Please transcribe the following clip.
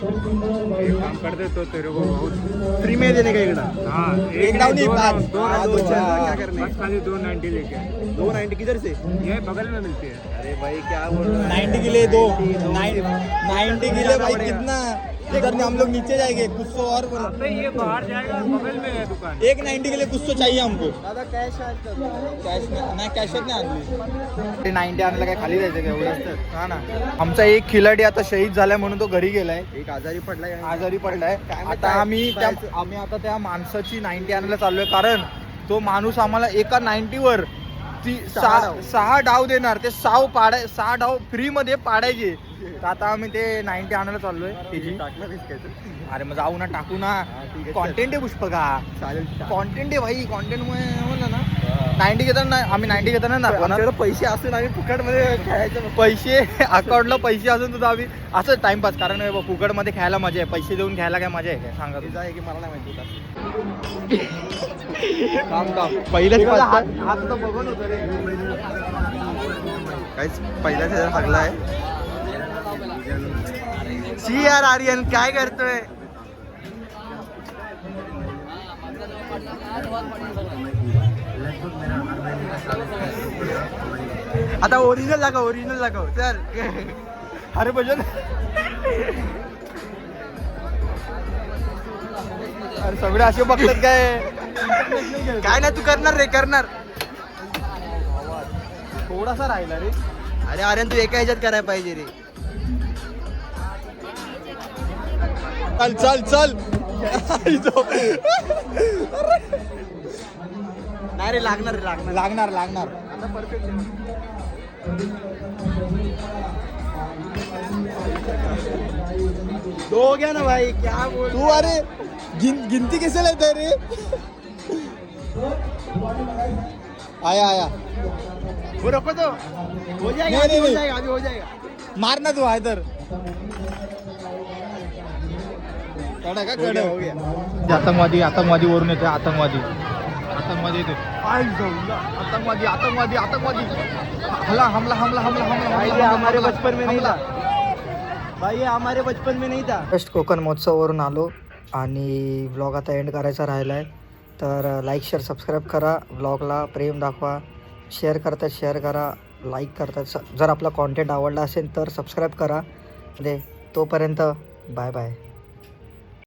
एक काम करते तो तेरे को बहुत फ्री में देने का इकडं हाँ एक डाउन नहीं, पाँच। दो हाँ, दो चल, क्या करने? बस खाली 290 लेके आए। 290 किधर से? ये बगल में मिलती है। अरे भाई क्या बोल रहा है? 90 के लिए दो 90 90 के लिए भाई कितना इधर हम लोग नीचे जाएंगे कुछ तो और बोलो अबे ये बाहर जाएगा बगल में है दुकान। एक 90 के लिए कुछ तो चाहिए हमको दादा कॅश कॅश नाही कॅशच नाही आणली 90 आणलं काय खाली जायचं का एवढं? हा ना आमचा एक खिलाडी आता शहीद झालाय म्हणून तो घरी गेलाय एक आजारी पडलाय आजारी पडलाय काय माहित आता काय- आम्ही काय- आता त्या माणसाची 90 आणायला चाललोय कारण तो माणूस आम्हाला एका 90 वर ती सहा डाव देणार ते 6 डाव फ्री मध्ये पाडायचे तर आता आम्ही ते 90 आणायला चाललोय त्याची टाकणार आहेस काय तू? अरे मग जाऊ ना टाकू ना ठीक आहे, कॉन्टेंट आहे पुष्पका चालेल कॉन्टेंट आहे भाई कॉन्टेंट म्हणलं ना 90 घेताना आम्ही 90 घेताना दाखवणार आमच्याकडे पैसे असून आम्ही फुकट मध्ये खेळायचं पैसे अकाउंटला पैसे असून सुद्धा आम्ही असं टाइमपास कारण फुकट मध्ये खायला मजा आहे पैसे देऊन खायला काय मजा आहे काय सांगा तुम्ही? आहे की मला नाही माहिती होता. काम पहिलेच हात तर बघून होतं रे काहीच पहिल्याच हागलाय शी यार आर्यन काय करतोय आता ओरिजिनल दाखव चल अरे भजन अरे सगळे असे बघतात काय नाही तू करणार रे करणार थोडासा राहिला रे अरे आर्यन तू एका ह्याच्यात करायला पाहिजे रे चल नाही रे लागणार लागणार आता परफेक्ट दो गया ना भाई क्या बोल तू अरे गिनती कैसे लेता है रे आया वो रखो तो हो जाएगा नहीं, अभी हो नहीं। जाएगा अभी हो जाएगा मारना तू आहे तर हो गया आतंकवादी वरून येते आतंकवादी येते आतंकवादी भाई ये हमारे बचपन में नहीं था भाई ये हमारे बचपन में नहीं था फर्स्ट कोकण महोत्सववरून आलो आणि व्लॉग आता एंड करायचा राहिला आहे तर लाईक शेअर सबस्क्राईब करा व्लॉगला प्रेम दाखवा शेअर करतात शेअर करा लाईक करतात जर आपला कॉन्टेंट आवडला असेल तर सबस्क्राईब करा तोपर्यंत बाय बाय